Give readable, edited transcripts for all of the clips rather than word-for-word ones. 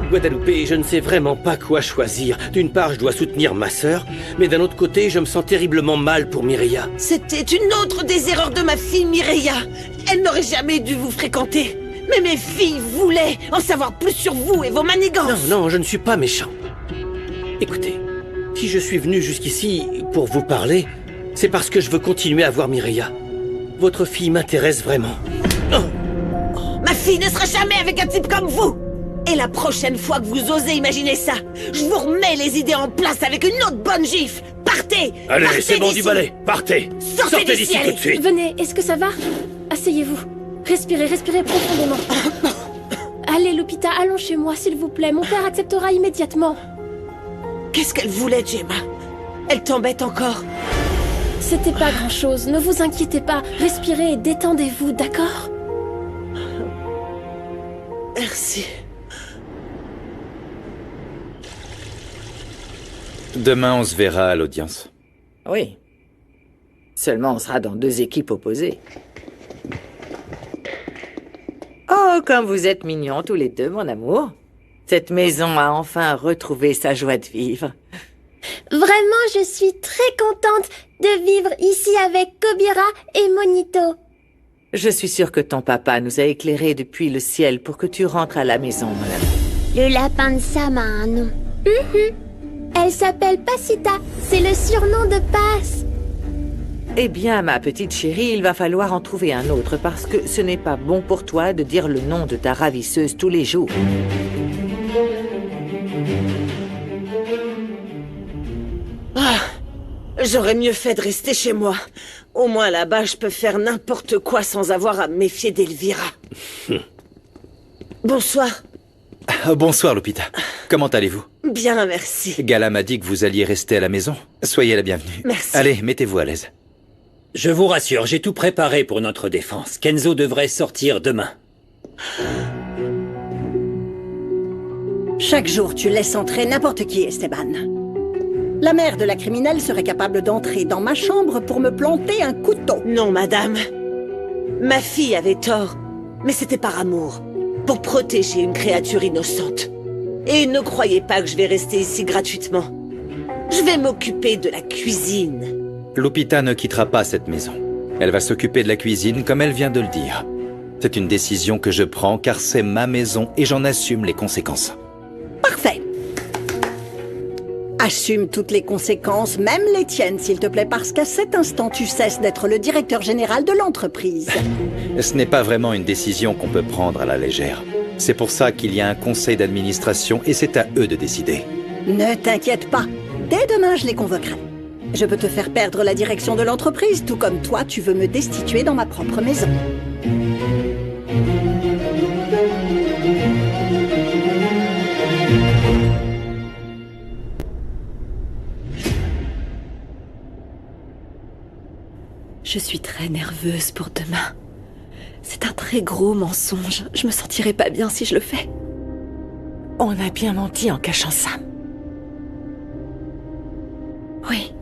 Guadalupe, je ne sais vraiment pas quoi choisir. D'une part, je dois soutenir ma sœur, mais d'un autre côté, je me sens terriblement mal pour Mireia. C'était une autre des erreurs de ma fille Mireia. Elle n'aurait jamais dû vous fréquenter. Mais mes filles voulaient en savoir plus sur vous et vos manigances. Non, je ne suis pas méchant. Écoutez, si je suis venu jusqu'ici pour vous parler, c'est parce que je veux continuer à voir Mireia. Votre fille m'intéresse vraiment. Ma fille ne sera jamais avec un type comme vous. Et la prochaine fois que vous osez imaginer ça, je vous remets les idées en place avec une autre bonne gifle. Partez! Allez, Partez c'est bon d'ici. du balai. Partez! Sortez d'ici, d'ici tout allez. de suite. Venez, est-ce que ça va? Asseyez-vous. Respirez, respirez profondément. Allez, Lupita, allons chez moi, s'il vous plaît. Mon père acceptera immédiatement. Qu'est-ce qu'elle voulait, Gemma? Elle t'embête encore? C'était pas grand-chose, ne vous inquiétez pas. Respirez et détendez-vous, d'accord? Merci. Demain, on se verra à l'audience. Oui. Seulement, on sera dans 2 équipes opposées. Oh, comme vous êtes mignons tous les deux, mon amour. Cette maison a enfin retrouvé sa joie de vivre. Vraiment, je suis très contente de vivre ici avec Kobira et Monito. Je suis sûre que ton papa nous a éclairés depuis le ciel pour que tu rentres à la maison, mon amour. Le lapin de Sam a un nom. Elle s'appelle Pasita. C'est le surnom de Pass. Eh bien, ma petite chérie, il va falloir en trouver un autre parce que ce n'est pas bon pour toi de dire le nom de ta ravisseuse tous les jours. J'aurais mieux fait de rester chez moi. Au moins là-bas, je peux faire n'importe quoi sans avoir à me méfier d'Elvira. Bonsoir. Bonsoir, Lupita. Comment allez-vous? Bien, merci. Gala m'a dit que vous alliez rester à la maison. Soyez la bienvenue. Merci. Allez, mettez-vous à l'aise. Je vous rassure, j'ai tout préparé pour notre défense. Kenzo devrait sortir demain. Chaque jour, tu laisses entrer n'importe qui, Esteban. La mère de la criminelle serait capable d'entrer dans ma chambre pour me planter un couteau. Non, madame. Ma fille avait tort, mais c'était par amour, pour protéger une créature innocente. Et ne croyez pas que je vais rester ici gratuitement. Je vais m'occuper de la cuisine. Lupita ne quittera pas cette maison. Elle va s'occuper de la cuisine comme elle vient de le dire. C'est une décision que je prends car c'est ma maison et j'en assume les conséquences. Parfait. Assume toutes les conséquences, même les tiennes, s'il te plaît, parce qu'à cet instant, tu cesses d'être le directeur général de l'entreprise. Ce n'est pas vraiment une décision qu'on peut prendre à la légère. C'est pour ça qu'il y a un conseil d'administration et c'est à eux de décider. Ne t'inquiète pas. Dès demain, je les convoquerai. Je peux te faire perdre la direction de l'entreprise, tout comme toi, tu veux me destituer dans ma propre maison. Je suis très nerveuse pour demain. C'est un très gros mensonge. Je me sentirai pas bien si je le fais. On a bien menti en cachant ça. Oui,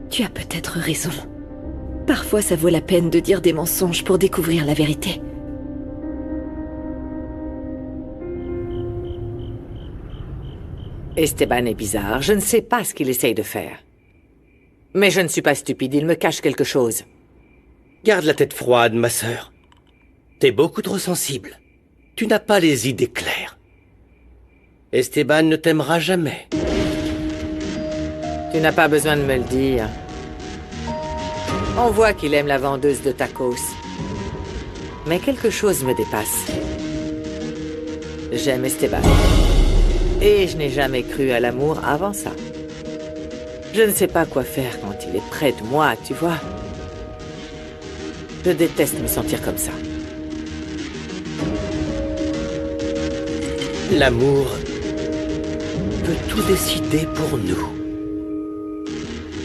tu as peut-être raison. Parfois, ça vaut la peine de dire des mensonges pour découvrir la vérité. Esteban est bizarre. Je ne sais pas ce qu'il essaye de faire. Mais je ne suis pas stupide. Il me cache quelque chose. Garde la tête froide, ma sœur. T'es beaucoup trop sensible. Tu n'as pas les idées claires. Esteban ne t'aimera jamais. Tu n'as pas besoin de me le dire. On voit qu'il aime la vendeuse de tacos. Mais quelque chose me dépasse. J'aime Esteban. Et je n'ai jamais cru à l'amour avant ça. Je ne sais pas quoi faire quand il est près de moi, tu vois. Je déteste me sentir comme ça. L'amour peut tout décider pour nous.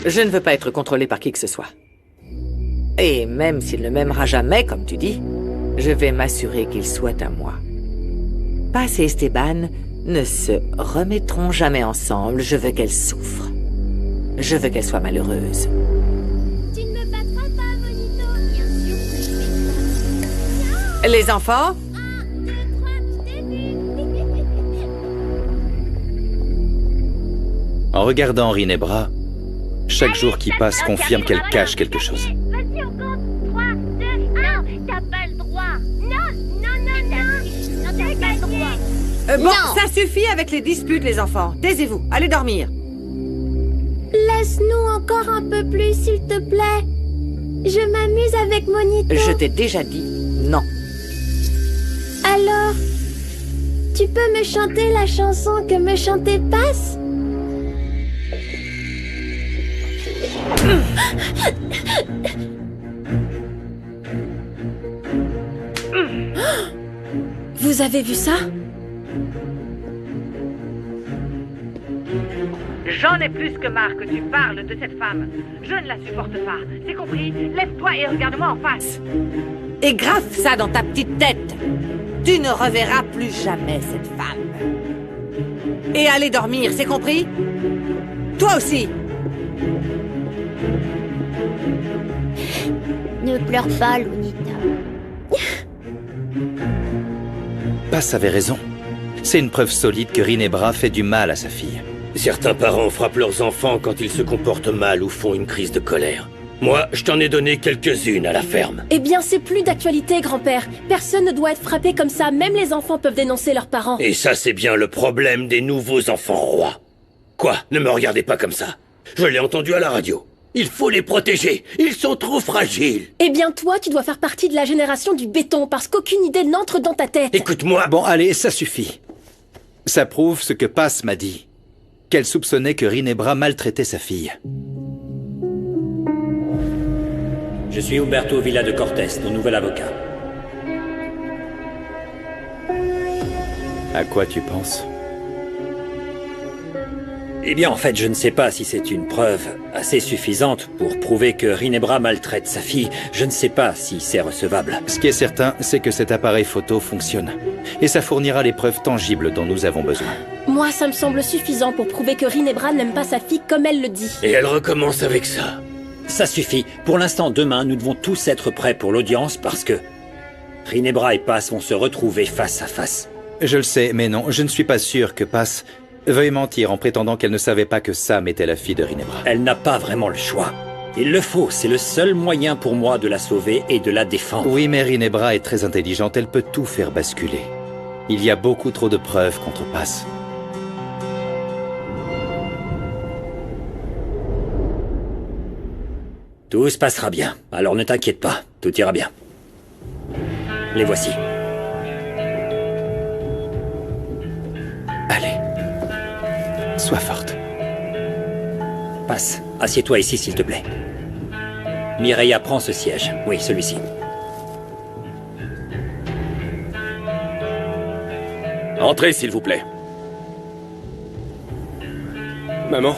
Je ne veux pas être contrôlé par qui que ce soit. Et même s'il ne m'aimera jamais, comme tu dis, je vais m'assurer qu'il soit à moi. Paz et Esteban ne se remettront jamais ensemble. Je veux qu'elle souffre. Je veux qu'elle soit malheureuse. Tu ne me battras pas, Monito. Bien sûr que je vais pas. Les enfants? 1, 2, 3, début. En regardant Rinebra, chaque jour qui passe confirme qu'elle cache quelque chose. Vas-y, on compte. 3, 2, 1. T'as pas le droit. Non, t'as pas le droit. Bon, ça suffit avec les disputes, les enfants. Taisez-vous, allez dormir. Laisse-nous encore un peu plus, s'il te plaît. Je m'amuse avec Monito. Je t'ai déjà dit non. Alors, tu peux me chanter la chanson que me chantait Passe? Vous avez vu ça? J'en ai plus que marre que tu parles de cette femme. Je ne la supporte pas. C'est compris? Lève-toi et regarde-moi en face. Et graffe ça dans ta petite tête. Tu ne reverras plus jamais cette femme. Et allez dormir, c'est compris? Toi aussi. Ne pleure pas, Lunita. Passe avait raison. C'est une preuve solide que Rinebra fait du mal à sa fille. Certains parents frappent leurs enfants quand ils se comportent mal ou font une crise de colère. Moi, je t'en ai donné quelques-unes à la ferme. Eh bien, c'est plus d'actualité, grand-père. Personne ne doit être frappé comme ça. Même les enfants peuvent dénoncer leurs parents. Et ça, c'est bien le problème des nouveaux enfants rois. Quoi? Ne me regardez pas comme ça. Je l'ai entendu à la radio. Il faut les protéger. Ils sont trop fragiles. Eh bien, toi, tu dois faire partie de la génération du béton parce qu'aucune idée n'entre dans ta tête. Écoute-moi. Bon, allez, ça suffit. Ça prouve ce que Passe m'a dit. Qu'elle soupçonnait que Rinebra maltraitait sa fille. Je suis Humberto Villa de Cortés, ton nouvel avocat. À quoi tu penses? Eh bien, en fait, je ne sais pas si c'est une preuve assez suffisante pour prouver que Rinebra maltraite sa fille. Je ne sais pas si c'est recevable. Ce qui est certain, c'est que cet appareil photo fonctionne. Et ça fournira les preuves tangibles dont nous avons besoin. Moi, ça me semble suffisant pour prouver que Rinebra n'aime pas sa fille comme elle le dit. Et elle recommence avec ça. Ça suffit. Pour l'instant, demain, nous devons tous être prêts pour l'audience parce que Rinebra et Passe vont se retrouver face à face. Je le sais, mais non, je ne suis pas sûr que Passe veuille mentir en prétendant qu'elle ne savait pas que Sam était la fille de Rinebra. Elle n'a pas vraiment le choix. Il le faut, c'est le seul moyen pour moi de la sauver et de la défendre. Oui, mais Rinebra est très intelligente, elle peut tout faire basculer. Il y a beaucoup trop de preuves contre Passe. Tout se passera bien, alors ne t'inquiète pas, tout ira bien. Les voici. Allez, sois forte. Passe, assieds-toi ici s'il te plaît. Mireia, prends ce siège. Oui, celui-ci. Entrez, s'il vous plaît. Maman?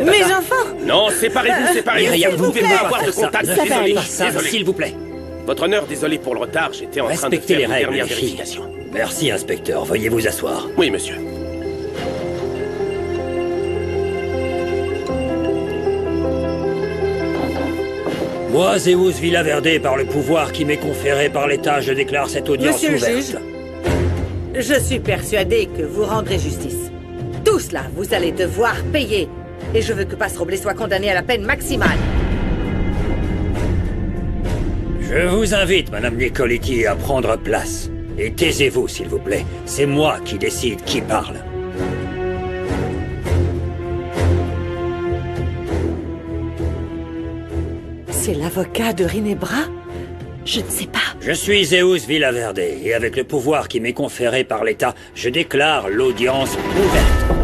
Mes enfants! Non, séparez-vous, séparez-vous. Mireia, Vous ne pouvez pas avoir de contact. Ne faites Désolé, pas ça, désolé. s'il vous plaît. Votre honneur, désolé pour le retard, j'étais en train de Respectez faire les une règles, dernière les filles. vérification. Merci, inspecteur. Veuillez vous asseoir. Oui, monsieur. Moi, Zeus Villaverde, par le pouvoir qui m'est conféré par l'État, je déclare cette audience Monsieur le ouverte. juge, je suis persuadée que vous rendrez justice. Tout cela, vous allez devoir payer. Et je veux que Passe Roblé soit condamné à la peine maximale. Je vous invite, Madame Nicoletti, à prendre place. Et taisez-vous, s'il vous plaît. C'est moi qui décide qui parle. C'est l'avocat de Rinebra? Je ne sais pas. Je suis Zeus Villaverde, et avec le pouvoir qui m'est conféré par l'État, je déclare l'audience ouverte.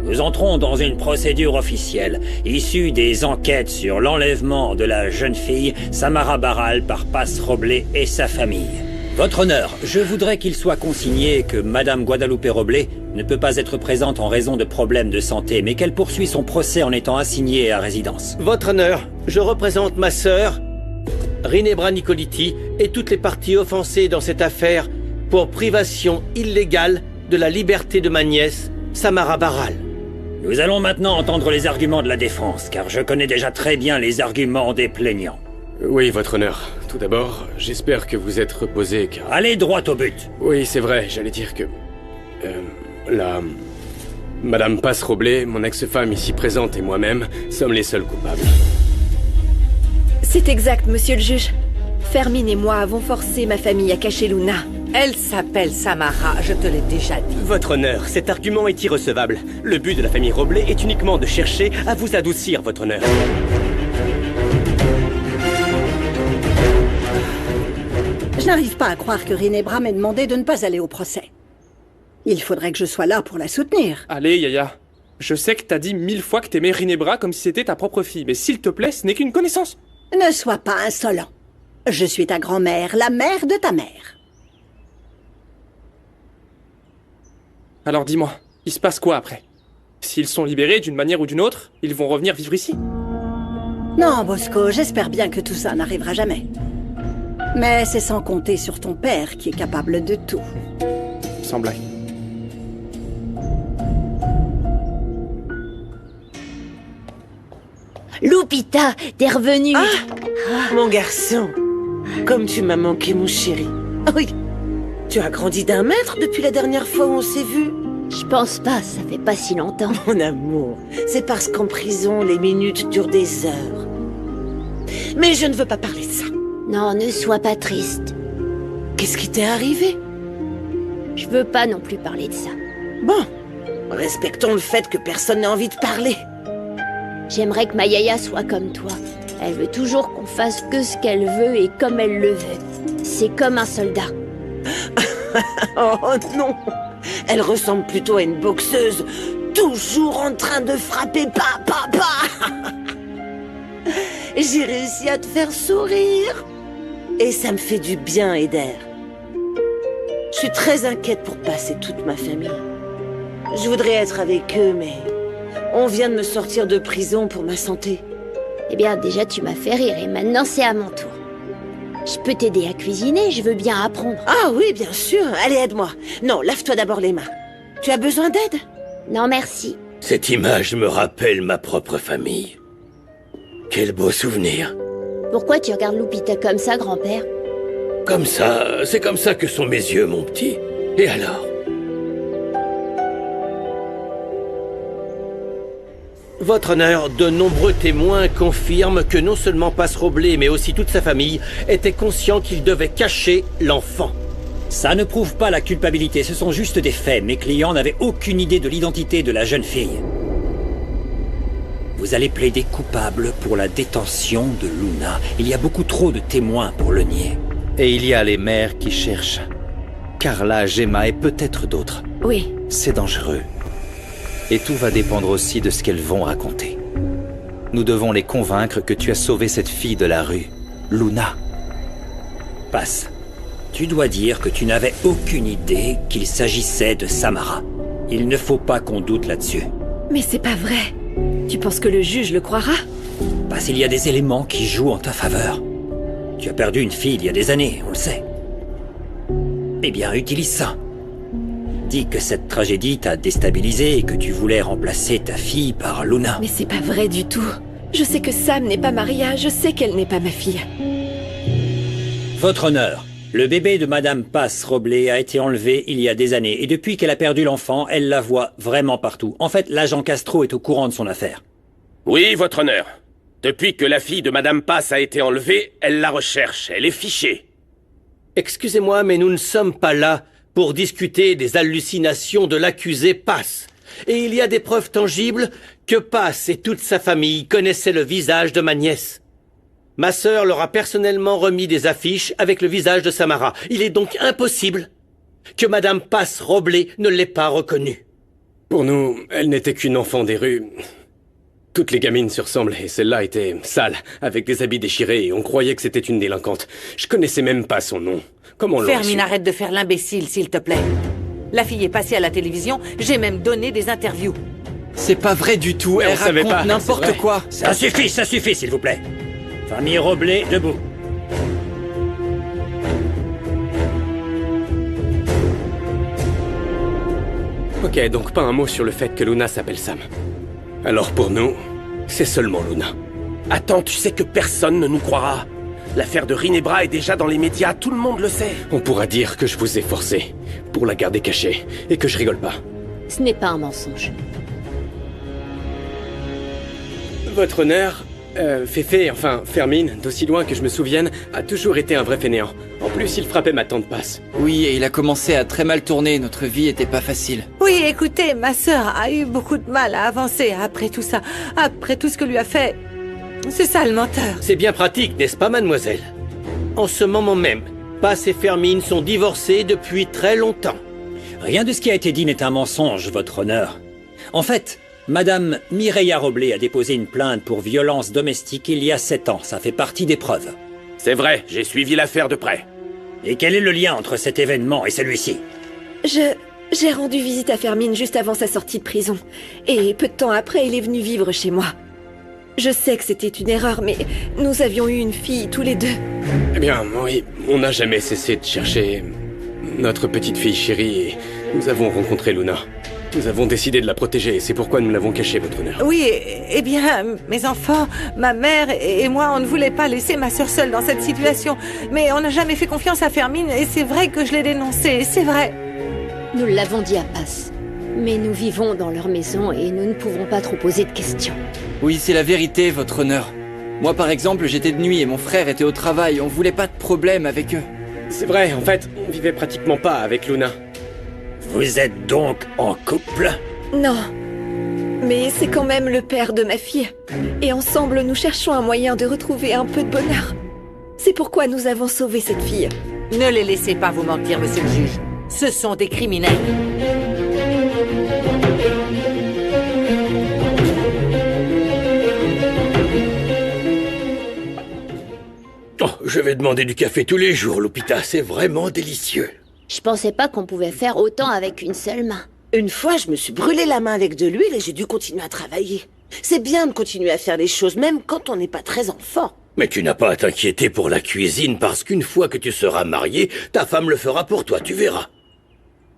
Nous entrons dans une procédure officielle, issue des enquêtes sur l'enlèvement de la jeune fille Samara Barral par Passe Roblé et sa famille. Votre honneur, je voudrais qu'il soit consigné que Madame Guadalupe Roblé ne peut pas être présente en raison de problèmes de santé, mais qu'elle poursuit son procès en étant assignée à résidence. Votre honneur, je représente ma sœur, Rinebra Nicoletti, et toutes les parties offensées dans cette affaire pour privation illégale de la liberté de ma nièce, Samara Barral. Nous allons maintenant entendre les arguments de la défense, car je connais déjà très bien les arguments des plaignants. Oui, votre honneur. Tout d'abord, j'espère que vous êtes reposé, car... Allez droit au but. Oui, c'est vrai, j'allais dire que... Madame Passe-Roblé, mon ex-femme ici présente et moi-même sommes les seuls coupables. C'est exact, monsieur le juge. Fermine et moi avons forcé ma famille à cacher Luna. Elle s'appelle Samara, je te l'ai déjà dit. Votre honneur, cet argument est irrecevable. Le but de la famille Roblé est uniquement de chercher à vous adoucir, votre honneur. Je n'arrive pas à croire que Rinebra m'ait demandé de ne pas aller au procès. Il faudrait que je sois là pour la soutenir. Allez, Yaya. Je sais que t'as dit 1000 fois que t'aimais Rinebra comme si c'était ta propre fille, mais s'il te plaît, ce n'est qu'une connaissance. Ne sois pas insolent. Je suis ta grand-mère, la mère de ta mère. Alors dis-moi, il se passe quoi après? S'ils sont libérés d'une manière ou d'une autre, ils vont revenir vivre ici? Non, Bosco, j'espère bien que tout ça n'arrivera jamais. Mais c'est sans compter sur ton père qui est capable de tout. Sans blague. Lupita, t'es revenue. Mon garçon, comme tu m'as manqué, mon chéri. Ah oui, tu as grandi d'1 mètre depuis la dernière fois où on s'est vu. Je pense pas, ça fait pas si longtemps. Mon amour, c'est parce qu'en prison, les minutes durent des heures. Mais je ne veux pas parler de ça. Non, ne sois pas triste. Qu'est-ce qui t'est arrivé? Je veux pas non plus parler de ça. Bon, respectons le fait que personne n'a envie de parler. J'aimerais que ma Yaya soit comme toi. Elle veut toujours qu'on fasse que ce qu'elle veut et comme elle le veut. C'est comme un soldat. Oh non! Elle ressemble plutôt à une boxeuse, toujours en train de frapper papa. J'ai réussi à te faire sourire. Et ça me fait du bien, Eder. Je suis très inquiète pour passer toute ma famille. Je voudrais être avec eux, mais on vient de me sortir de prison pour ma santé. Eh bien, déjà, tu m'as fait rire et maintenant, c'est à mon tour. Je peux t'aider à cuisiner, je veux bien apprendre. Ah oui, bien sûr. Allez, aide-moi. Non, lave-toi d'abord les mains. Tu as besoin d'aide? Non, merci. Cette image me rappelle ma propre famille. Quel beau souvenir. Pourquoi tu regardes Lupita comme ça, grand-père? Comme ça, c'est comme ça que sont mes yeux, mon petit. Et alors? Votre honneur, de nombreux témoins confirment que non seulement Passe-Roblé, mais aussi toute sa famille étaient conscients qu'ils devaient cacher l'enfant. Ça ne prouve pas la culpabilité, ce sont juste des faits. Mes clients n'avaient aucune idée de l'identité de la jeune fille. Vous allez plaider coupable pour la détention de Luna. Il y a beaucoup trop de témoins pour le nier. Et il y a les mères qui cherchent. Carla, Gemma et peut-être d'autres. Oui. C'est dangereux. Et tout va dépendre aussi de ce qu'elles vont raconter. Nous devons les convaincre que tu as sauvé cette fille de la rue, Luna. Passe. Tu dois dire que tu n'avais aucune idée qu'il s'agissait de Samara. Il ne faut pas qu'on doute là-dessus. Mais c'est pas vrai. Tu penses que le juge le croira? Passe, il y a des éléments qui jouent en ta faveur. Tu as perdu une fille il y a des années, on le sait. Eh bien, utilise ça. Dis que cette tragédie t'a déstabilisé et que tu voulais remplacer ta fille par Luna. Mais c'est pas vrai du tout. Je sais que Sam n'est pas Maria, je sais qu'elle n'est pas ma fille. Votre honneur, le bébé de Madame Passe-Roblé a été enlevé il y a des années et depuis qu'elle a perdu l'enfant, elle la voit vraiment partout. En fait, l'agent Castro est au courant de son affaire. Oui, votre honneur. Depuis que la fille de Madame Passe a été enlevée, elle la recherche, elle est fichée. Excusez-moi, mais nous ne sommes pas là pour discuter des hallucinations de l'accusé Passe. Et il y a des preuves tangibles que Passe et toute sa famille connaissaient le visage de ma nièce. Ma sœur leur a personnellement remis des affiches avec le visage de Samara. Il est donc impossible que Madame Passe-Roblé ne l'ait pas reconnue. Pour nous, elle n'était qu'une enfant des rues. Toutes les gamines se ressemblent et celle-là était sale, avec des habits déchirés et on croyait que c'était une délinquante. Je connaissais même pas son nom. Comment l'aurait su? Fermine, arrête de faire l'imbécile, s'il te plaît. La fille est passée à la télévision, j'ai même donné des interviews. C'est pas vrai du tout, elle raconte n'importe quoi. Ça suffit, s'il vous plaît. Famille Roblé, debout. Ok, donc pas un mot sur le fait que Luna s'appelle Sam. Alors pour nous, c'est seulement Luna. Attends, tu sais que personne ne nous croira. L'affaire de Rinebra est déjà dans les médias, tout le monde le sait. On pourra dire que je vous ai forcé pour la garder cachée et que je rigole pas. Ce n'est pas un mensonge. Votre honneur, Féfé, enfin Fermine, d'aussi loin que je me souvienne, a toujours été un vrai fainéant. En plus, il frappait ma tante Passe. Oui, et il a commencé à très mal tourner, notre vie était pas facile. Oui, écoutez, ma sœur a eu beaucoup de mal à avancer après tout ça, après tout ce que lui a fait. C'est ça le menteur. C'est bien pratique, n'est-ce pas, mademoiselle? En ce moment même, Passe et Fermine sont divorcés depuis très longtemps. Rien de ce qui a été dit n'est un mensonge, votre honneur. En fait, Madame Mireia Roblé a déposé une plainte pour violence domestique il y a 7 ans. Ça fait partie des preuves. C'est vrai, j'ai suivi l'affaire de près. Et quel est le lien entre cet événement et celui-ci? J'ai rendu visite à Fermine juste avant sa sortie de prison. Et peu de temps après, il est venu vivre chez moi. Je sais que c'était une erreur, mais nous avions eu une fille tous les deux. Eh bien, oui, on n'a jamais cessé de chercher notre petite fille chérie et nous avons rencontré Luna. Nous avons décidé de la protéger et c'est pourquoi nous l'avons cachée, votre honneur. Oui, eh bien, mes enfants, ma mère et moi, on ne voulait pas laisser ma sœur seule dans cette situation. Mais on n'a jamais fait confiance à Fermine et c'est vrai que je l'ai dénoncée, c'est vrai. Nous l'avons dit à Passe. Mais nous vivons dans leur maison et nous ne pouvons pas trop poser de questions. Oui, c'est la vérité, votre honneur. Moi, par exemple, j'étais de nuit et mon frère était au travail, on voulait pas de problème avec eux. C'est vrai, en fait, on vivait pratiquement pas avec Luna. Vous êtes donc en couple? Non. Mais c'est quand même le père de ma fille. Et ensemble, nous cherchons un moyen de retrouver un peu de bonheur. C'est pourquoi nous avons sauvé cette fille. Ne les laissez pas vous mentir, monsieur le juge. Ce sont des criminels. Oh, je vais demander du café tous les jours, Lupita. C'est vraiment délicieux. Je pensais pas qu'on pouvait faire autant avec une seule main. Une fois, je me suis brûlé la main avec de l'huile et j'ai dû continuer à travailler. C'est bien de continuer à faire les choses, même quand on n'est pas très en forme. Mais tu n'as pas à t'inquiéter pour la cuisine, parce qu'une fois que tu seras marié, ta femme le fera pour toi, tu verras.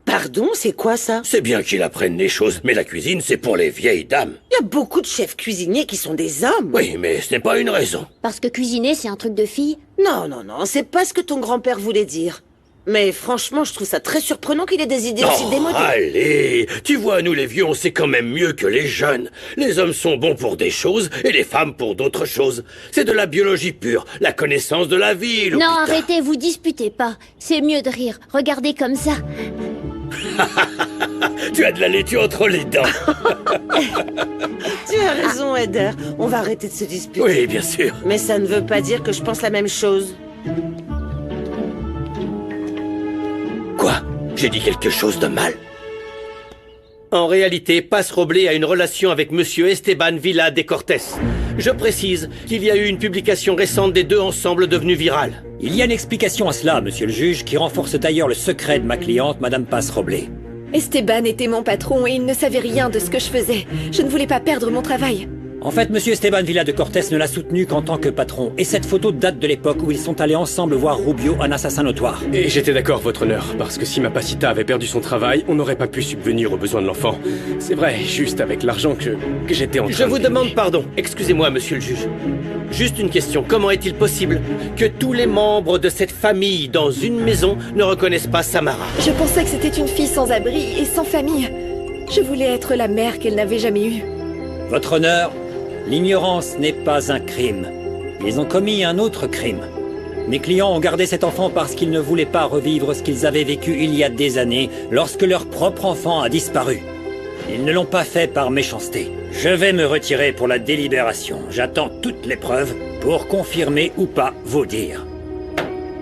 Pardon, c'est quoi ça? C'est bien qu'il apprenne les choses, mais la cuisine, c'est pour les vieilles dames. Il y a beaucoup de chefs cuisiniers qui sont des hommes. Oui, mais ce n'est pas une raison. Parce que cuisiner, c'est un truc de fille? Non, c'est pas ce que ton grand-père voulait dire. Mais franchement, je trouve ça très surprenant qu'il ait des idées aussi démodées. Allez, tu vois, nous les vieux, on sait quand même mieux que les jeunes. Les hommes sont bons pour des choses et les femmes pour d'autres choses. C'est de la biologie pure, la connaissance de la vie, Lupita. Non, arrêtez, vous disputez pas. C'est mieux de rire. Regardez comme ça. Tu as de la laitue entre les dents. Tu as raison, Eder. On va arrêter de se disputer. Oui, bien sûr. Mais ça ne veut pas dire que je pense la même chose. Quoi? J'ai dit quelque chose de mal? En réalité, Passe Roblé a une relation avec Monsieur Esteban Villa de Cortés. Je précise qu'il y a eu une publication récente des deux ensemble devenue virale. Il y a une explication à cela, monsieur le juge, qui renforce d'ailleurs le secret de ma cliente, Madame Passe Roblé. Esteban était mon patron et il ne savait rien de ce que je faisais. Je ne voulais pas perdre mon travail. En fait, monsieur Esteban Villa de Cortés ne l'a soutenu qu'en tant que patron. Et cette photo date de l'époque où ils sont allés ensemble voir Rubio, un assassin notoire. Et j'étais d'accord, votre honneur, parce que si ma Pasita avait perdu son travail, on n'aurait pas pu subvenir aux besoins de l'enfant. C'est vrai, juste avec l'argent que j'étais en train de... Je vous demande pardon. Excusez-moi, monsieur le juge. Juste une question. Comment est-il possible que tous les membres de cette famille dans une maison ne reconnaissent pas Samara? Je pensais que c'était une fille sans abri et sans famille. Je voulais être la mère qu'elle n'avait jamais eue. Votre honneur, l'ignorance n'est pas un crime. Ils ont commis un autre crime. Mes clients ont gardé cet enfant parce qu'ils ne voulaient pas revivre ce qu'ils avaient vécu il y a des années lorsque leur propre enfant a disparu. Ils ne l'ont pas fait par méchanceté. Je vais me retirer pour la délibération. J'attends toutes les preuves pour confirmer ou pas vos dires.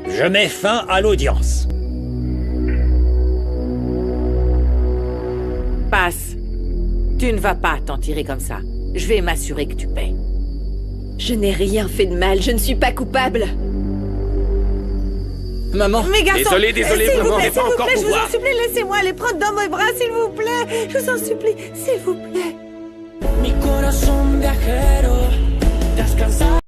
Je mets fin à l'audience. Passe. Tu ne vas pas t'en tirer comme ça. Je vais m'assurer que tu paies. Je n'ai rien fait de mal, je ne suis pas coupable. Maman. Mais garçon, désolé, maman, on n'est pas encore je vous pouvoir. en supplie, laissez-moi les prendre dans mes bras, s'il vous plaît. Je vous en supplie, s'il vous plaît. Mi corazón viajero, descansar.